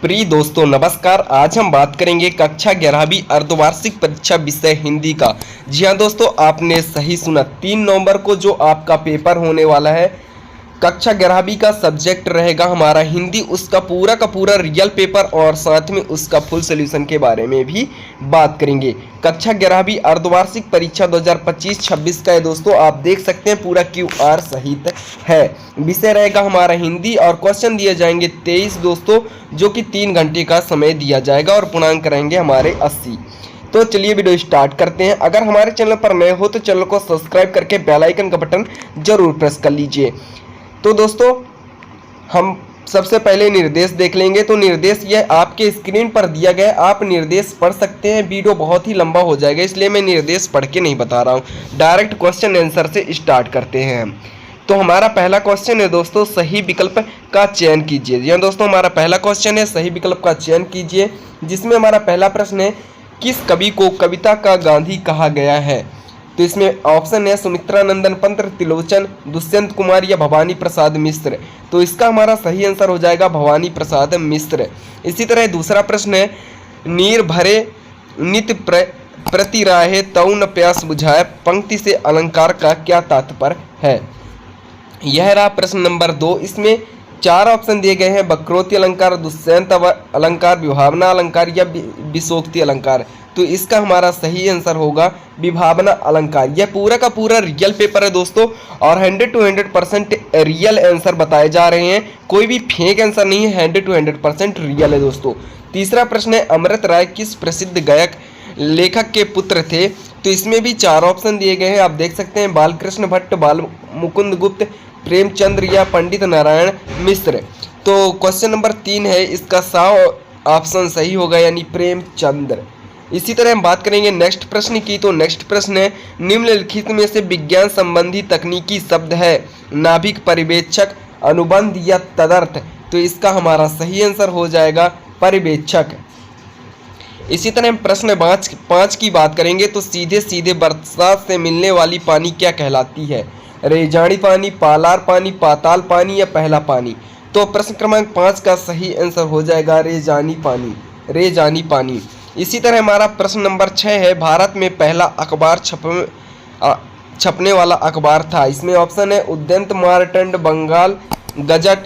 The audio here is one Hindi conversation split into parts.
प्रिय दोस्तों नमस्कार। आज हम बात करेंगे कक्षा 11वीं अर्धवार्षिक परीक्षा विषय हिंदी का। जी हाँ दोस्तों, आपने सही सुना। 3 नवंबर को जो आपका पेपर होने वाला है, कक्षा 11वीं का सब्जेक्ट रहेगा हमारा हिंदी। उसका पूरा का पूरा रियल पेपर और साथ में उसका फुल सोल्यूशन के बारे में भी बात करेंगे। कक्षा 11वीं अर्धवार्षिक परीक्षा 2025-26 का है दोस्तों। आप देख सकते हैं पूरा QR सहित है। विषय रहेगा हमारा हिंदी और क्वेश्चन दिए जाएंगे 23 दोस्तों, जो कि 3 घंटे का समय दिया जाएगा और पूर्णांक रहेंगे हमारे 80। तो चलिए वीडियो स्टार्ट करते हैं। अगर हमारे चैनल पर नए हो तो चैनल को सब्सक्राइब करके बेल आइकन का बटन जरूर प्रेस कर लीजिए। तो दोस्तों हम सबसे पहले निर्देश देख लेंगे। तो निर्देश यह आपके स्क्रीन पर दिया गया है, आप निर्देश पढ़ सकते हैं। वीडियो बहुत ही लंबा हो जाएगा, इसलिए मैं निर्देश पढ़ के नहीं बता रहा हूँ। डायरेक्ट क्वेश्चन आंसर से स्टार्ट करते हैं। तो हमारा पहला क्वेश्चन है दोस्तों, सही विकल्प का चयन कीजिए। जी दोस्तों, हमारा पहला क्वेश्चन है सही विकल्प का चयन कीजिए, जिसमें हमारा पहला प्रश्न है किस कवि को कविता का गांधी कहा गया है। तो इसमें ऑप्शन है सुमित्रा नंदन पंत, त्रिलोचन, दुष्यंत कुमार या भवानी प्रसाद मिश्र। तो इसका हमारा सही आंसर हो जाएगा भवानी प्रसाद मिश्र। इसी तरह दूसरा प्रश्न है नीर भरे नित्य प्रति राहे तऊ न प्यास बुझाए, पंक्ति से अलंकार का क्या तात्पर्य है। यह रहा प्रश्न नंबर 2। इसमें 4 ऑप्शन दिए गए हैं, वक्रोक्ति अलंकार, दुष्यंत अलंकार, विभावना अलंकार या विशोक्ति अलंकार। तो इसका हमारा सही आंसर होगा विभावना अलंकार। यह पूरा का पूरा रियल पेपर है दोस्तों और 100 to 100% रियल आंसर बताए जा रहे हैं। कोई भी फेक आंसर नहीं है, 100 to 100% रियल है दोस्तों। तीसरा प्रश्न है अमृत राय किस प्रसिद्ध गायक लेखक के पुत्र थे। तो इसमें भी 4 ऑप्शन दिए गए हैं, आप देख सकते हैं बालकृष्ण भट्ट, बाल मुकुंद गुप्त, प्रेमचंद्र या पंडित नारायण मिश्र। तो क्वेश्चन नंबर 3 है, इसका सा ऑप्शन सही होगा, यानी प्रेमचंद्र। इसी तरह हम बात करेंगे नेक्स्ट प्रश्न की। तो नेक्स्ट प्रश्न है निम्नलिखित में से विज्ञान संबंधी तकनीकी शब्द है नाभिक, परिवेक्षक, अनुबंध या तदर्थ। तो इसका हमारा सही आंसर हो जाएगा परिवेक्षक। इसी तरह हम प्रश्न 5 की बात करेंगे। तो सीधे सीधे बरसात से मिलने वाली पानी क्या कहलाती है। रेजानी पानी, पालार पानी, पाताल पानी या पहला पानी। तो प्रश्न क्रमांक 5 का सही आंसर हो जाएगा रेजानी पानी, रेजानी पानी। इसी तरह हमारा प्रश्न नंबर 6 है भारत में पहला अखबार छपने वाला अखबार था। इसमें ऑप्शन है उद्यंत, मारटंड, बंगाल गजट,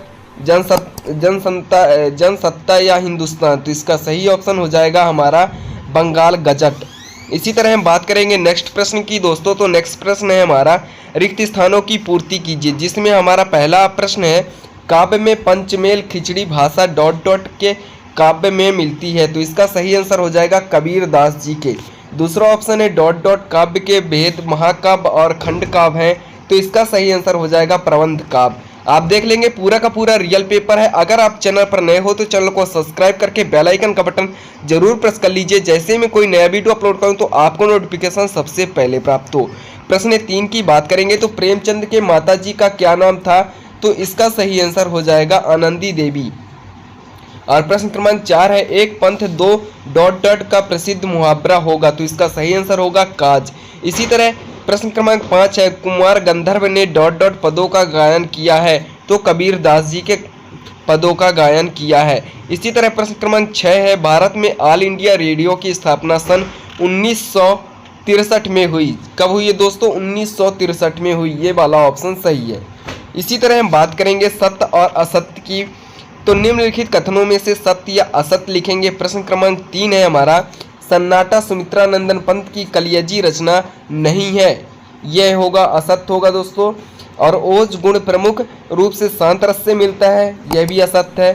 जनसत्ता या हिंदुस्तान। तो इसका सही ऑप्शन हो जाएगा हमारा बंगाल गजट। इसी तरह हम बात करेंगे नेक्स्ट प्रश्न की दोस्तों। तो नेक्स्ट प्रश्न है हमारा रिक्त स्थानों की पूर्ति कीजिए, जिसमें हमारा पहला प्रश्न है काव्य में पंचमेल खिचड़ी भाषा ... के काव्य में मिलती है। तो इसका सही आंसर हो जाएगा कबीर दास जी के। दूसरा ऑप्शन है ... काव्य के भेद महाकाव्य और खंड काव्य हैं। तो इसका सही आंसर हो जाएगा प्रबंध काव्य। आप देख लेंगे पूरा का पूरा रियल पेपर है। अगर आप चैनल पर नए हो तो चैनल को सब्सक्राइब करके बेल आइकन का बटन जरूर प्रेस कर लीजिए। जैसे मैं कोई नया वीडियो अपलोड करूं तो आपको नोटिफिकेशन सबसे पहले प्राप्त हो। प्रश्न 3 की बात करेंगे। तो प्रेमचंद के माता जी का क्या नाम था। तो इसका सही आंसर हो जाएगा आनंदी देवी। और प्रश्न क्रमांक 4 है एक पंथ 2... का प्रसिद्ध मुहावरा होगा। तो इसका सही आंसर होगा काज। इसी तरह प्रश्न क्रमांक 5 है कुमार गंधर्व ने ... पदों का गायन किया है। तो कबीर दास जी के पदों का गायन किया है। इसी तरह प्रश्न क्रमांक 6 है भारत में ऑल इंडिया रेडियो की स्थापना सन 1963 में हुई। कब हुई है दोस्तों, 1963 में हुई। ये वाला ऑप्शन सही है। इसी तरह हम बात करेंगे सत्य और असत्य की। तो निम्नलिखित कथनों में से सत्य या असत्य लिखेंगे। प्रश्न क्रमांक 3 है हमारा सन्नाटा सुमित्रा नंदन पंत की कलियजी रचना नहीं है। यह होगा असत्य होगा दोस्तों। और ओज गुण प्रमुख रूप से शांत रस से मिलता है, यह भी असत्य है।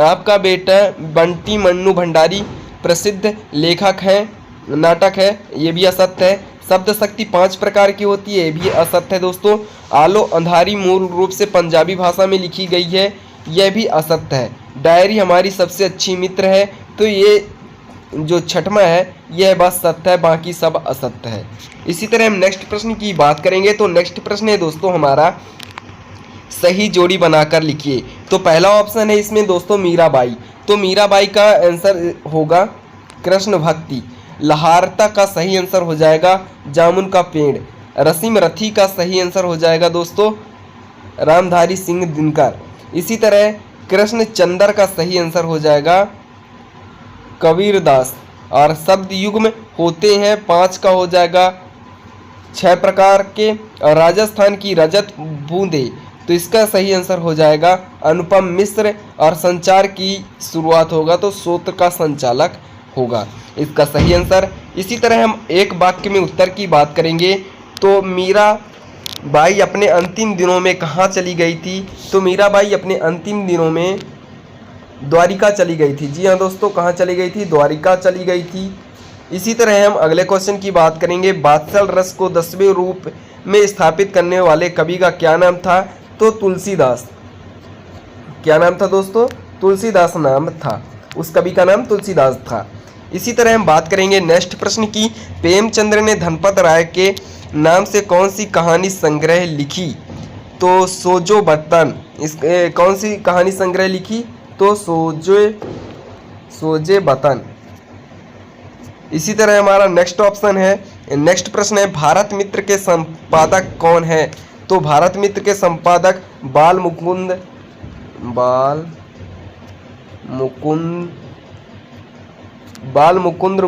आपका बेटा बंटी मन्नू भंडारी प्रसिद्ध लेखक है, नाटक है, यह भी असत्य है। शब्द शक्ति 5 प्रकार की होती है, यह भी असत्य है दोस्तों। आलो अंधारी मूल रूप से पंजाबी भाषा में लिखी गई है, यह भी असत्य है। डायरी हमारी सबसे अच्छी मित्र है। तो ये जो छठवां है यह बात सत्य है, बाकी सब असत्य है। इसी तरह हम नेक्स्ट प्रश्न की बात करेंगे। तो नेक्स्ट प्रश्न है दोस्तों हमारा सही जोड़ी बनाकर लिखिए। तो पहला ऑप्शन है इसमें दोस्तों मीराबाई। तो मीराबाई का आंसर होगा कृष्ण भक्ति। लहारता का सही आंसर हो जाएगा जामुन का पेड़। रसीम रथी का सही आंसर हो जाएगा दोस्तों रामधारी सिंह दिनकर। इसी तरह कृष्णचंद्र का सही आंसर हो जाएगा कबीरदास। और शब्द युग्म होते हैं 5 का हो जाएगा 6 प्रकार के। और राजस्थान की रजत बूंदे, तो इसका सही आंसर हो जाएगा अनुपम मिश्र। और संचार की शुरुआत होगा तो सूत्र का संचालक होगा इसका सही आंसर। इसी तरह हम एक वाक्य में उत्तर की बात करेंगे तो मीरा बाई अपने अंतिम दिनों में कहाँ चली गई थी? तो मीरा बाई अपने अंतिम दिनों में द्वारिका चली गई थी। जी हाँ दोस्तों, कहाँ चली गई थी? द्वारिका चली गई थी। इसी तरह हम अगले क्वेश्चन की बात करेंगे, वात्सल रस को 10वें रूप में स्थापित करने वाले कवि का क्या नाम था? तो तुलसीदास। क्या नाम था दोस्तों? तुलसीदास नाम था, उस कवि का नाम तुलसीदास था। इसी तरह हम बात करेंगे नेक्स्ट प्रश्न की, प्रेमचंद्र ने धनपत राय के नाम से कौन सी कहानी संग्रह लिखी? तो सोजो बतन। इस कौन सी कहानी संग्रह लिखी? तो सोजे बतन। इसी तरह हमारा नेक्स्ट ऑप्शन है, नेक्स्ट प्रश्न है, भारत मित्र के संपादक कौन है? तो भारत मित्र के संपादक बाल मुकुंद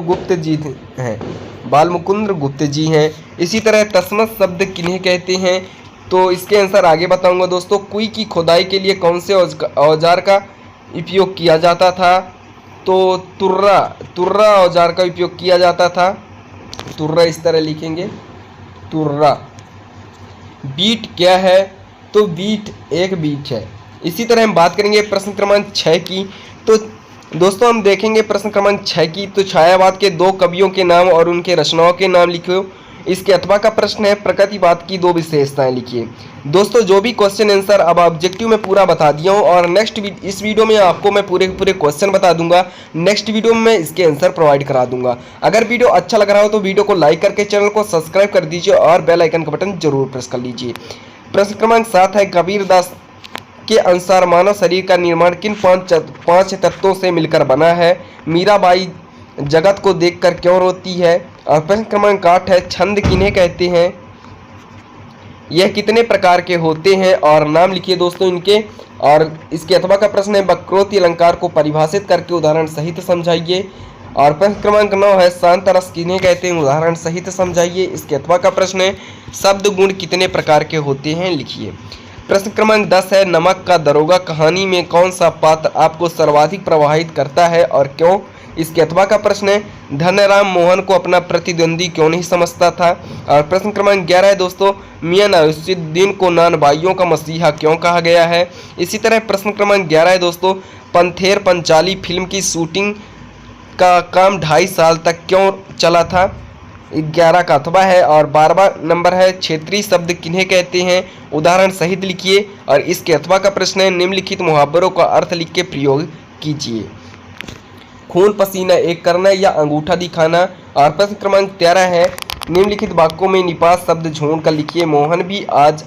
गुप्त जी हैं। बाल मुकुंद गुप्त जी हैं। इसी तरह तस्मत शब्द किन्हें कहते हैं? तो इसके आंसर आगे बताऊंगा दोस्तों। कुई की खुदाई के लिए कौन से औजार का उपयोग किया जाता था? तो तुर्रा औजार का उपयोग किया जाता था। तुर्रा इस तरह लिखेंगे, तुर्रा। बीट क्या है? तो बीट एक बीट है। इसी तरह हम बात करेंगे प्रश्न क्रमांक 6 की। तो दोस्तों हम देखेंगे प्रश्न क्रमांक 6 की, तो छायावाद के 2 कवियों के नाम और उनके रचनाओं के नाम लिखो। इसके अथवा का प्रश्न है, प्रकृतिवाद की 2 विशेषताएं लिखिए। दोस्तों जो भी क्वेश्चन आंसर अब ऑब्जेक्टिव में पूरा बता दिया हूँ, और नेक्स्ट इस वीडियो में आपको मैं पूरे क्वेश्चन बता दूंगा। नेक्स्ट वीडियो में मैं इसके आंसर प्रोवाइड करा दूंगा। अगर वीडियो अच्छा लग रहा हो तो वीडियो को लाइक करके चैनल को सब्सक्राइब कर दीजिए और बेल आइकन का बटन जरूर प्रेस कर लीजिए। प्रश्न क्रमांक 7 है, कबीरदास के अनुसार मानव शरीर का निर्माण किन 5 तत्वों से मिलकर बना है? मीराबाई जगत को देखकर क्यों रोती है? और प्रश्न क्रमांक 8 है, छंद किन्हें कहते हैं? यह कितने प्रकार के होते हैं? और नाम लिखिए दोस्तों इनके। और इसके अथवा का प्रश्न है, वक्रोक्ति अलंकार को परिभाषित करके उदाहरण सहित समझाइए। और प्रश्न क्रमांक 9 है, शांत रस किन्हें कहते हैं? उदाहरण सहित समझाइए। इसके अथवा का प्रश्न है, शब्द गुण कितने प्रकार के होते हैं? लिखिए। प्रश्न क्रमांक 10 है, नमक का दरोगा कहानी में कौन सा पात्र आपको सर्वाधिक प्रभावित करता है और क्यों? इसके अथवा का प्रश्न है, धनराम मोहन को अपना प्रतिद्वंदी क्यों नहीं समझता था? और प्रश्न क्रमांक 11 है दोस्तों, मियां नवाजुद्दीन को नानबाइयों का मसीहा क्यों कहा गया है? इसी तरह प्रश्न क्रमांक 11 है दोस्तों, पंथेर पंचाली फिल्म की शूटिंग का काम 2.5 साल तक क्यों चला था? 11 का अथवा है। और 12वां नंबर है, क्षेत्रीय शब्द किन्हें कहते हैं? उदाहरण सहित लिखिए। और इसके अथवा का प्रश्न है, निम्नलिखित मुहावरों का अर्थ लिख के प्रयोग कीजिए। खून पसीना एक करना या अंगूठा दिखाना। और प्रश्न क्रमांक 13 है, निम्नलिखित वाक्यों में निपात शब्द जोड़ कर लिखिए। मोहन भी आज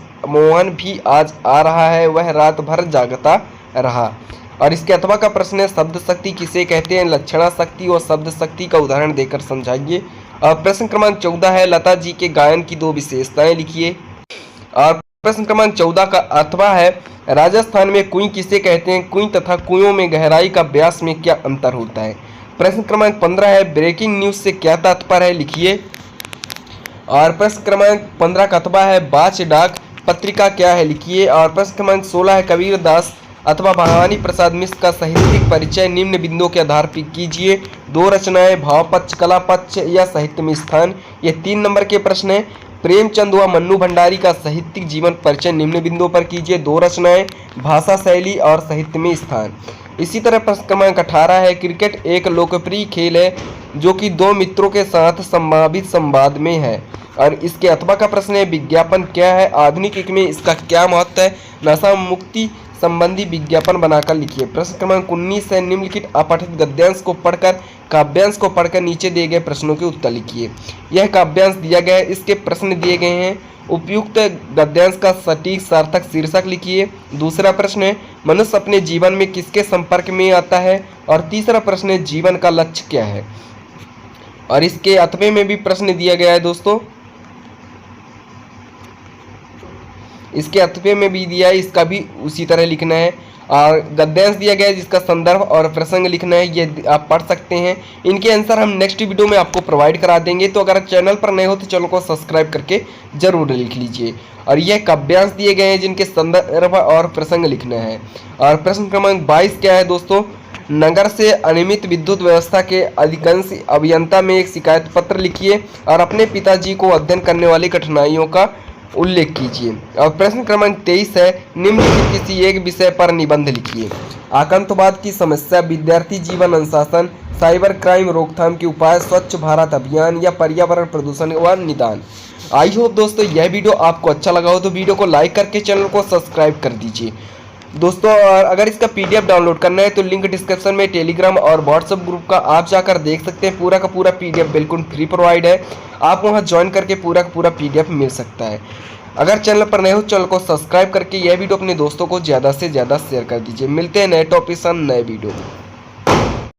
आ रहा है, वह रात भर जागता रहा। और इसके अथवा का प्रश्न है, शब्द शक्ति किसे कहते हैं? लक्षणा शक्ति और शब्द शक्ति का उदाहरण देकर समझाइए। और प्रश्न क्रमांक 14 है, लता जी के गायन की 2 विशेषताएं लिखिए। और प्रश्न क्रमांक 14 का अथवा है, राजस्थान में कुएं किसे कहते हैं? कुएं तथा कुओं में गहराई का व्यास में क्या अंतर होता है? प्रश्न क्रमांक 15 है, ब्रेकिंग न्यूज से क्या तात्पर्य है? लिखिए। और प्रश्न क्रमांक 15 का अथवा है, बाच डाक पत्रिका क्या है? लिखिए। और प्रश्न क्रमांक 16 है, कबीरदास अथवा भवानी प्रसाद मिश्र का साहित्यिक परिचय निम्न बिंदुओं के आधार पर कीजिए। 2 रचनाएं, भाव पक्ष, कला पक्ष या साहित्य में स्थान। ये 3 नंबर के प्रश्न है। प्रेमचंद व मन्नू भंडारी का साहित्यिक जीवन परिचय निम्न बिंदुओं पर कीजिए। 2 रचनाएं, भाषा शैली और साहित्य में स्थान। इसी तरह प्रश्न क्रमांक 18 है, क्रिकेट एक लोकप्रिय खेल है जो कि 2 मित्रों के साथ संभावित संवाद में है। और इसके अथवा का प्रश्न है, विज्ञापन क्या है? आधुनिक युग में इसका क्या महत्व है? नशा मुक्ति संबंधी विज्ञापन बनाकर लिखिए। प्रश्न क्रमांक 19 है, निम्नलिखित अपठित गद्यांश को पढ़कर काव्यांश को पढ़कर नीचे दिए गए प्रश्नों के उत्तर लिखिए। यह काव्यांश दिया गया है, इसके प्रश्न दिए गए हैं। उपयुक्त गद्यांश का सटीक सार्थक शीर्षक लिखिए। दूसरा प्रश्न है, मनुष्य अपने जीवन में किसके संपर्क में आता है? और तीसरा प्रश्न है, जीवन का लक्ष्य क्या है? और इसके अथवे में भी प्रश्न दिया गया है दोस्तों, इसके अथवे में भी दिया है, इसका भी उसी तरह लिखना है। और गद्यांश दिया गया है जिसका संदर्भ और प्रसंग लिखना है, ये आप पढ़ सकते हैं। इनके आंसर हम नेक्स्ट वीडियो में आपको प्रोवाइड करा देंगे। तो अगर चैनल पर नए हो तो चैनल को सब्सक्राइब करके जरूर लिख लीजिए। और यह काव्यांश दिए गए हैं जिनके संदर्भ और प्रसंग लिखना है। और प्रश्न क्रमांक 22 क्या है दोस्तों, नगर से अनियमित विद्युत व्यवस्था के अधिकांश अभियंता में एक शिकायत पत्र लिखिए और अपने पिताजी को अध्ययन करने वाली कठिनाइयों का उल्लेख कीजिए। और प्रश्न क्रमांक 23 है, निम्नलिखित किसी एक विषय पर निबंध लिखिए। आतंकवाद की समस्या, विद्यार्थी जीवन अनुशासन, साइबर क्राइम रोकथाम के उपाय, स्वच्छ भारत अभियान या पर्यावरण प्रदूषण व निदान। आई होप दोस्तों यह वीडियो आपको अच्छा लगा हो तो वीडियो को लाइक करके चैनल को सब्सक्राइब कर दीजिए दोस्तों। और अगर इसका पीडीएफ डाउनलोड करना है तो लिंक डिस्क्रिप्शन में टेलीग्राम और व्हाट्सएप ग्रुप का आप जाकर देख सकते हैं। पूरा का पूरा पीडीएफ बिल्कुल फ्री प्रोवाइड है, आप वहां ज्वाइन करके पूरा का पूरा पीडीएफ मिल सकता है। अगर चैनल पर नए हो चैनल को सब्सक्राइब करके यह वीडियो अपने दोस्तों को ज़्यादा से ज़्यादा शेयर कर दीजिए। मिलते हैं नए टॉपिक नए वीडियो में।